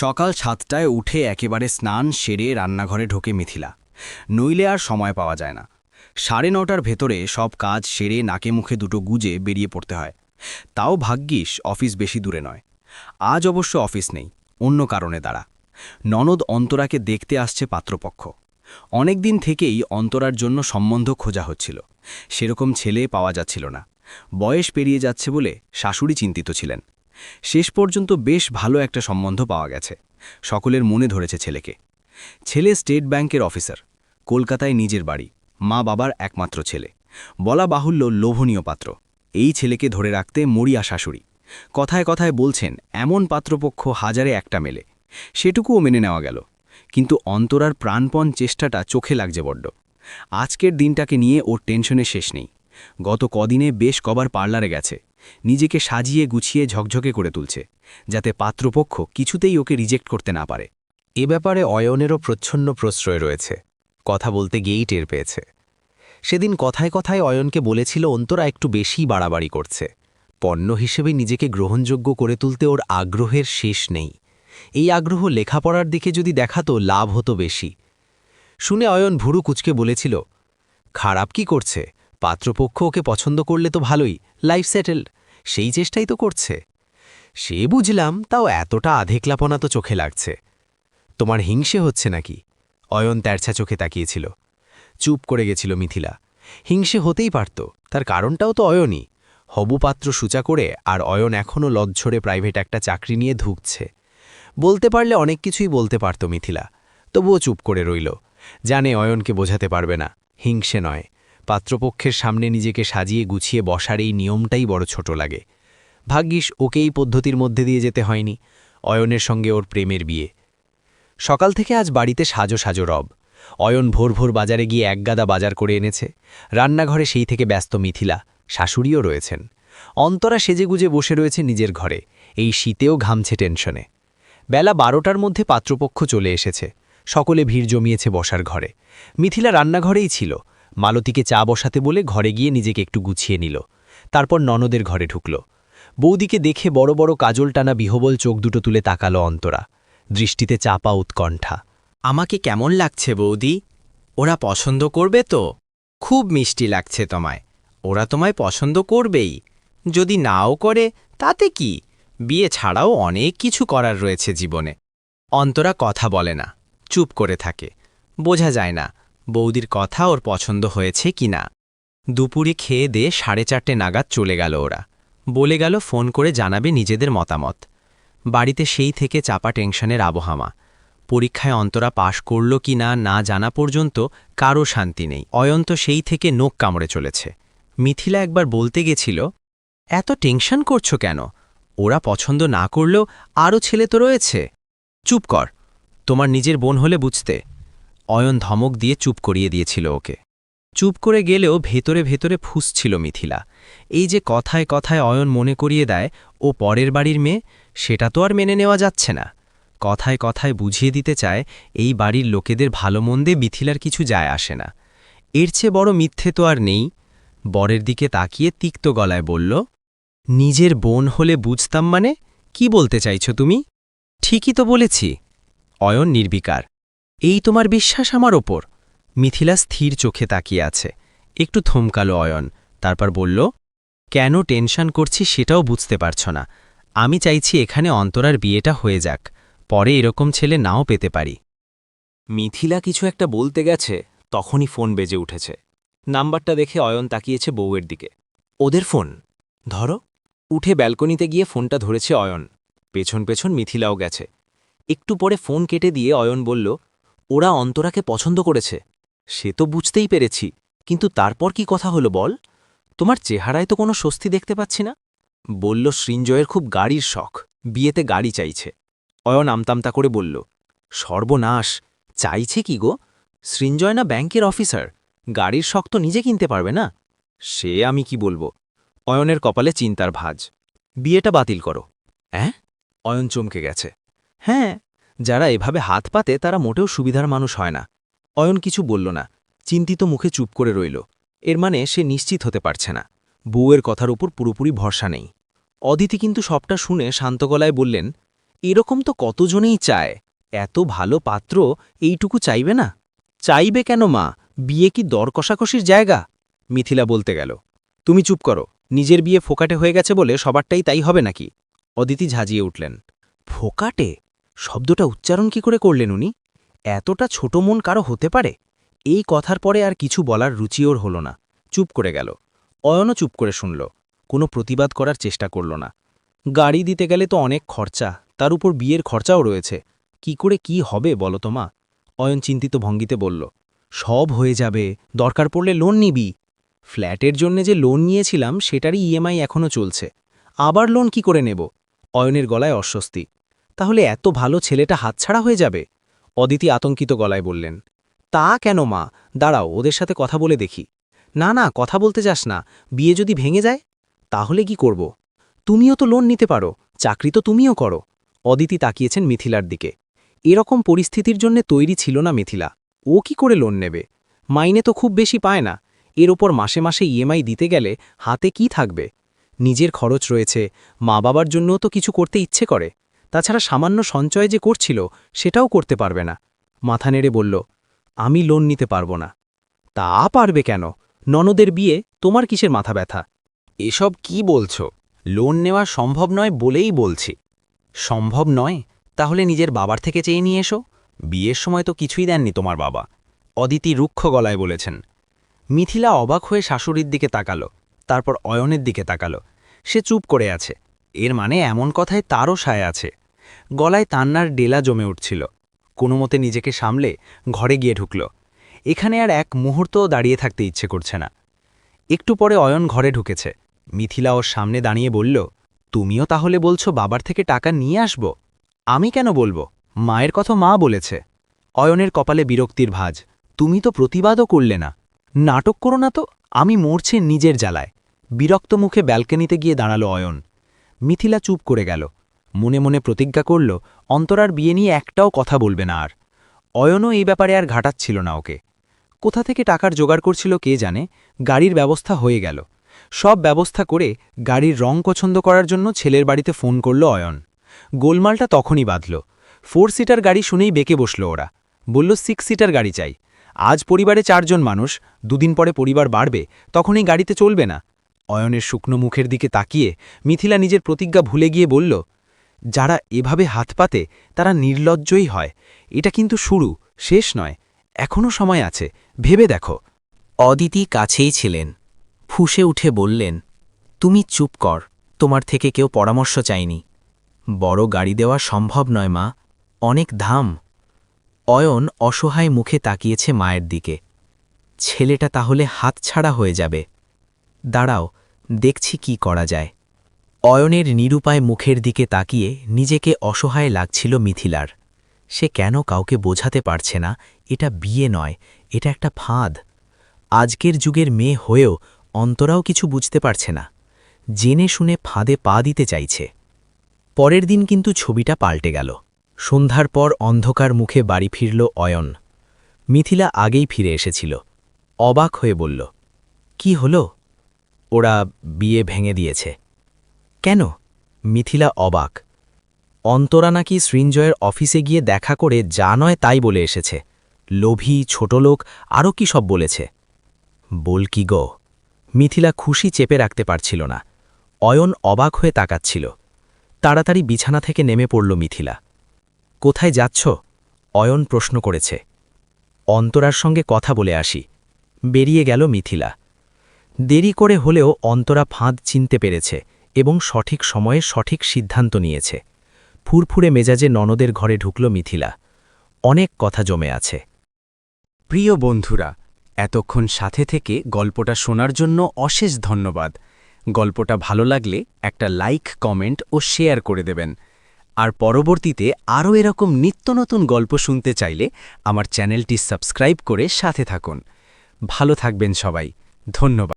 সকাল ৭টায় উঠে একেবারে স্নান সেরে রান্নাঘরে ঢোকে মিথিলা। নইলে আর সময় পাওয়া যায় না। ৯:৩০টার ভেতরে সব কাজ সেরে নাকে মুখে দুটো গুজে বেরিয়ে পড়তে হয়। তাও ভাগ্যিস অফিস বেশি দূরে নয়। আজ অবশ্য অফিস নেই, অন্য কারণে দাঁড়া। ননদ অন্তরাকে দেখতে আসছে পাত্রপক্ষ। অনেক দিন থেকেই অন্তরার জন্য সম্বন্ধ খোঁজা হচ্ছিল, সেরকম ছেলে পাওয়া যাচ্ছিল না। বয়স পেরিয়ে যাচ্ছে বলে শাশুড়ি চিন্তিত ছিলেন। শেষ পর্যন্ত বেশ ভালো একটা সম্বন্ধ পাওয়া গেছে। সকলের মনে ধরেছে ছেলেকে। ছেলে স্টেট ব্যাংকের অফিসার, কলকাতায় নিজের বাড়ি, মা বাবার একমাত্র ছেলে। বলা বাহুল্য লোভনীয় পাত্র। এই ছেলেকে ধরে রাখতে মরিয়া শাশুড়ি। কথায় কথায় বলছেন এমন পাত্রপক্ষ হাজারে একটা মেলে। সেটুকুও মেনে নেওয়া গেল, কিন্তু অন্তরার প্রাণপণ চেষ্টাটা চোখে লাগছে বড্ড। আজকের দিনটাকে নিয়ে ওর টেনশনে শেষ নেই। গত কদিনে বেশ কবার পার্লারে গেছে, নিজেকে সাজিয়ে গুছিয়ে ঝকঝকে করে তুলছে, যাতে পাত্রপক্ষ কিছুতেই ওকে রিজেক্ট করতে না পারে। এ ব্যাপারে অয়নেরও প্রচ্ছন্ন প্রশ্রয় রয়েছে। কথা বলতে গিয়েই টের পেয়েছে। সেদিন কথায় কথায় অয়নকে বলেছিল অন্তরা একটু বেশি বাড়াবাড়ি করছে। পণ্য হিসেবে নিজেকে গ্রহণযোগ্য করে তুলতে ওর আগ্রহের শেষ নেই। এই আগ্রহ লেখাপড়ার দিকে যদি দেখাতো লাভ হতো বেশি। শুনে অয়ন ভুরু কুচকে বলেছিল, খারাপ কি করছে? পাত্রপক্ষ ওকে পছন্দ করলে তো ভালোই, লাইফ সেটেলড, সেই চেষ্টাই তো করছে। সে বুঝলাম, তাও এতটা আধেকলাপনা তো চোখে লাগছে। তোমার হিংসে হচ্ছে নাকি? অয়ন তেরছা চোখে তাকিয়েছিল। চুপ করে গেছিল মিথিলা। হিংসে হতেই পারত, তার কারণটাও তো অয়নই। হবুপাত্র সূচা করে আর অয়ন এখনও লজ্জরে প্রাইভেট একটা চাকরি নিয়ে ধুঁকছে। বলতে পারলে অনেক কিছুই বলতে পারত মিথিলা, তবুও চুপ করে রইল। জানে অয়নকে বোঝাতে পারবে না, হিংসে নয়। পাত্রপক্ষের সামনে নিজেকে সাজিয়ে গুছিয়ে বসার এই নিয়মটাই বড় ছোট লাগে। ভাগ্যিস ওকে এই পদ্ধতির মধ্যে দিয়ে যেতে হয়নি। অয়নের সঙ্গে ওর প্রেমের বিয়ে। সকাল থেকে আজ বাড়িতে সাজো সাজো রব। অয়ন ভোর ভোর বাজারে গিয়ে একগাদা বাজার করে এনেছে। রান্নাঘরে সেই থেকে ব্যস্ত মিথিলা, শাশুড়িও রয়েছেন। অন্তরা সেজেগুজে বসে রয়েছে নিজের ঘরে, এই শীতেও ঘামছে টেনশনে। বেলা 12টার মধ্যে পাত্রপক্ষ চলে এসেছে। সকলে ভিড় জমিয়েছে বসার ঘরে। মিথিলা রান্নাঘরেই ছিল। মালতীকে চা বসাতে বলে ঘরে গিয়ে নিজেকে একটু গুছিয়ে নিল। তারপর ননদের ঘরে ঢুকল। বৌদিকে দেখে বড় বড় কাজল টানা বিহবল চোখ দুটো তুলে তাকালো অন্তরা, দৃষ্টিতে চাপা উৎকণ্ঠা। আমাকে কেমন লাগছে বৌদি? ওরা পছন্দ করবে তো? খুব মিষ্টি লাগছে তোমায়। ওরা তোমায় পছন্দ করবেই। যদি নাও করে তাতে কি? বিয়ে ছাড়াও অনেক কিছু করার রয়েছে জীবনে। অন্তরা কথা বলে না, চুপ করে থাকে। বোঝা যায় না বৌদির কথা ওর পছন্দ হয়েছে কি না। দুপুরে খেয়ে দিয়ে 4:30 নাগাদ চলে গেল ওরা। বলে গেল ফোন করে জানাবে নিজেদের মতামত। বাড়িতে সেই থেকে চাপা টেনশনের আবহাওয়া। পরীক্ষায় অন্তরা পাশ করল কি না না জানা পর্যন্ত কারও শান্তি নেই। অয়ন্ত সেই থেকে নোক কামড়ে চলেছে। মিথিলা একবার বলতে গেছিল, এত টেনশন করছো কেন? ওরা পছন্দ না করলেও আরও ছেলে তো রয়েছে। চুপ কর, তোমার নিজের বোন হলে বুঝতে। অয়ন ধমক দিয়ে চুপ করিয়ে দিয়েছিল ওকে। চুপ করে গেলেও ভেতরে ভেতরে ফুঁসছিল মিথিলা। এই যে কথায় কথায় অয়ন মনে করিয়ে দেয় ও পরের বাড়ির মেয়ে, সেটা তো আর মেনে নেওয়া যাচ্ছে না। কথায় কথায় বুঝিয়ে দিতে চায় এই বাড়ির লোকেদের ভালো মন্দে মিথিলার কিছু যায় আসে না। এর চেয়ে বড় মিথ্যে তো আর নেই। বরের দিকে তাকিয়ে তিক্ত গলায় বলল, নিজের বোন হলে বুঝতাম মানে? কি বলতে চাইছো তুমি? ঠিকই তো বলেছি। অয়ন নির্বিকার। এই তোমার বিশ্বাস আমার ওপর? মিথিলা স্থির চোখে তাকিয়ে আছে। একটু থমকালো অয়ন, তারপর বলল, কেন টেনশন করছি সেটাও বুঝতে পারছ না। আমি চাইছি এখানে অন্তরার বিয়েটা হয়ে যাক, পরে এরকম ছেলে নাও পেতে পারি। মিথিলা কিছু একটা বলতে গেছে, তখনই ফোন বেজে উঠেছে। নাম্বারটা দেখে অয়ন তাকিয়েছে বউয়ের দিকে। ওদের ফোন। ধরো। উঠে ব্যালকনিতে গিয়ে ফোনটা ধরেছে অয়ন। পেছন পেছন মিথিলাও গেছে। একটু পরে ফোন কেটে দিয়ে অয়ন বলল, ওরা অন্তরাকে পছন্দ করেছে। সে তো বুঝতেই পেরেছি, কিন্তু তারপর কি কথা হলো বল? তোমার চেহারায় তো কোনো স্বস্তি দেখতে পাচ্ছি না। বলল সৃঞ্জয়ের খুব গাড়ির শখ, বিয়েতে গাড়ি চাইছে। অয়ন আমতামতা করে বলল, সর্বনাশ, চাইছে কি গো? সৃঞ্জয় না ব্যাংকের অফিসার, গাড়ির শখ তো নিজে কিনতে পারবে না। সে আমি কি বলবো? অয়নের কপালে চিন্তার ভাঁজ। বিয়েটা বাতিল করো। অ্যাঁ? অয়ন চমকে গেছে। হ্যাঁ, যারা এভাবে হাত পাতে তারা মোটেও সুবিধার মানুষ হয় না। অয়ন কিছু বলল না, চিন্তিত মুখে চুপ করে রইল। এর মানে সে নিশ্চিত হতে পারছে না, বউয়ের কথার উপর পুরোপুরি ভরসা নেই। অদিতি কিন্তু সবটা শুনে শান্ত গলায় বললেন, এরকম তো কতজনেই চায়। এত ভালো পাত্র এইটুকু চাইবে না? চাইবে কেন মা? বিয়ে কি দর কষাকষির জায়গা? মিথিলা বলতে গেল। তুমি চুপ করো, নিজের বিয়ে ফোকাটে হয়ে গেছে বলে সবারটাই তাই হবে নাকি? অদিতি ঝাঁঝিয়ে উঠলেন। ফোকাটে? শব্দটা উচ্চারণ কি করে করলেন উনি? এতটা ছোট মন কারো হতে পারে? এই কথার পরে আর কিছু বলার রুচি ওর হল না, চুপ করে গেল। অয়নও চুপ করে শুনল, কোনো প্রতিবাদ করার চেষ্টা করল না। গাড়ি দিতে গেলে তো অনেক খরচা, তার উপর বিয়ের খরচাও রয়েছে। কি করে কি হবে বলো তো মা? অয়ন চিন্তিত ভঙ্গিতে বলল। সব হয়ে যাবে, দরকার পড়লে লোন নিবি। ফ্ল্যাটের জন্য যে লোন নিয়েছিলাম সেটারই ইএমআই এখনও চলছে, আবার লোন কি করে নেব? অয়নের গলায় অস্বস্তি। তাহলে এত ভালো ছেলেটা হাতছাড়া হয়ে যাবে? অদিতি আতঙ্কিত গলায় বললেন। তা কেন মা, দাঁড়াও ওদের সাথে কথা বলে দেখি। না না, কথা বলতে যাস না, বিয়ে যদি ভেঙে যায় তাহলে কি করব? তুমিও তো লোন নিতে পারো, চাকরি তো তুমিও করো। অদিতি তাকিয়েছেন মিথিলার দিকে। এরকম পরিস্থিতির জন্য তৈরি ছিল না মিথিলা। ও কি করে লোন নেবে? মাইনে তো খুব বেশি পায় না, এর ওপর মাসে মাসে ইএমআই দিতে গেলে হাতে কি থাকবে? নিজের খরচ রয়েছে, মা বাবার জন্যও তো কিছু করতে ইচ্ছে করে। তাছাড়া সামান্য সঞ্চয় যে করছিল সেটাও করতে পারবে না। মাথা নেড়ে বলল, আমি লোন নিতে পারবো না। তা পারবে কেন? ননদের বিয়ে, তোমার কিসের মাথা ব্যথা? এসব কি বলছো? লোন নেওয়া সম্ভব নয় বলেই বলছি। সম্ভব নয়? তাহলে নিজের বাবার থেকে চেয়ে নিয়ে এসো। বিয়ের সময় তো কিছুই দেননি তোমার বাবা। অদিতি রুক্ষ গলায় বলেছেন। মিথিলা অবাক হয়ে শাশুড়ির দিকে তাকালো, তারপর অয়নের দিকে তাকালো। সে চুপ করে আছে, এর মানে এমন কথায় তারও সায় আছে। গলায় তান্নার ডেলা জমে উঠছিল। কোনোমতে নিজেকে সামলে ঘরে গিয়ে ঢুকল। এখানে আর এক মুহূর্তও দাঁড়িয়ে থাকতে ইচ্ছে করছে না। একটু পরে অয়ন ঘরে ঢুকেছে। মিথিলা ওর সামনে দাঁড়িয়ে বলল, তুমিও তাহলে বলছো বাবার থেকে টাকা নিয়ে আসব? আমি কেন বলবো? মায়ের কথা মা বলেছে। অয়নের কপালে বিরক্তির ভাঁজ। তুমি তো প্রতিবাদও করলে না। নাটক করো না তো, আমি মরছি নিজের জ্বালায়। বিরক্ত মুখে ব্যালকনিতে গিয়ে দাঁড়ালো অয়ন। মিথিলা চুপ করে গেল। মনে মনে প্রতিজ্ঞা করল অন্তরার বিয়ে নিয়ে একটাও কথা বলবে না আর। অয়নও এই ব্যাপারে আর ঘাটাচ্ছিল না ওকে। কোথা থেকে টাকার জোগাড় করছিল কে জানে। গাড়ির ব্যবস্থা হয়ে গেল। সব ব্যবস্থা করে গাড়ির রং পছন্দ করার জন্য ছেলের বাড়িতে ফোন করল অয়ন। গোলমালটা তখনই বাঁধল। 4 সিটার গাড়ি শুনেই বেঁকে বসল ওরা। বলল 6 সিটার গাড়ি চাই। আজ পরিবারে 4 জন মানুষ, দুদিন পরে পরিবার বাড়বে, তখনই গাড়িতে চলবে না। অয়নের শুকনো মুখের দিকে তাকিয়ে মিথিলা নিজের প্রতিজ্ঞা ভুলে গিয়ে বলল, যারা এভাবে হাত পাতে তারা নির্লজ্জই হয়। এটা কিন্তু শুরু, শেষ নয়। এখনও সময় আছে, ভেবে দেখো। অদিতি কাছেই ছিলেন, ফুঁসে উঠে বললেন, তুমি চুপ কর, তোমার থেকে কেউ পরামর্শ চাইনি। বড় গাড়ি দেওয়া সম্ভব নয় মা, অনেক দাম। অয়ন অসহায় মুখে তাকিয়েছে মায়ের দিকে। ছেলেটা তাহলে হাতছাড়া হয়ে যাবে। দাঁড়াও, দেখছি কি করা যায়। অয়নের নিরুপায় মুখের দিকে তাকিয়ে নিজেকে অসহায় লাগছিল মিথিলার। সে কেন কাউকে বোঝাতে পারছে না এটা বিয়ে নয়, এটা একটা ফাঁদ। আজকের যুগের মেয়ে হয়েও অন্তরাও কিছু বুঝতে পারছে না, জেনে শুনে ফাঁদে পা দিতে চাইছে। পরের দিন কিন্তু ছবিটা পাল্টে গেল। সন্ধ্যার পর অন্ধকার মুখে বাড়ি ফিরল অয়ন। মিথিলা আগেই ফিরে এসেছিল। অবাক হয়ে বলল, কি হলো? ওরা বিয়ে ভেঙে দিয়েছে। কেন? মিথিলা অবাক। অন্তরা নাকি সৃঞ্জয়ের অফিসে গিয়ে দেখা করে যা নয় তাই বলে এসেছে। লোভী, ছোটলোক, আরও কি সব বলেছে। বল কি গো? মিথিলা খুশি চেপে রাখতে পারছিল না। অয়ন অবাক হয়ে তাকাচ্ছিল। তাড়াতাড়ি বিছানা থেকে নেমে পড়ল মিথিলা। কোথায় যাচ্ছ? অয়ন প্রশ্ন করেছে। অন্তরার সঙ্গে কথা বলে আসি। বেরিয়ে গেল মিথিলা। দেরি করে হলেও অন্তরা ফাঁদ চিনতে পেরেছে এবং সঠিক সময়ে সঠিক সিদ্ধান্ত নিয়েছে। ফুরফুরে মেজাজে ননদের ঘরে ঢুকল মিথিলা। অনেক কথা জমে আছে। প্রিয় বন্ধুরা, এতক্ষণ সাথে থেকে গল্পটা শোনার জন্য অশেষ ধন্যবাদ। গল্পটা ভালো লাগলে একটা লাইক, কমেন্ট ও শেয়ার করে দেবেন। আর পরবর্তীতে আরও এরকম নিত্য নতুন গল্প শুনতে চাইলে আমার চ্যানেলটি সাবস্ক্রাইব করে সাথে থাকুন। ভালো থাকবেন সবাই। ধন্যবাদ।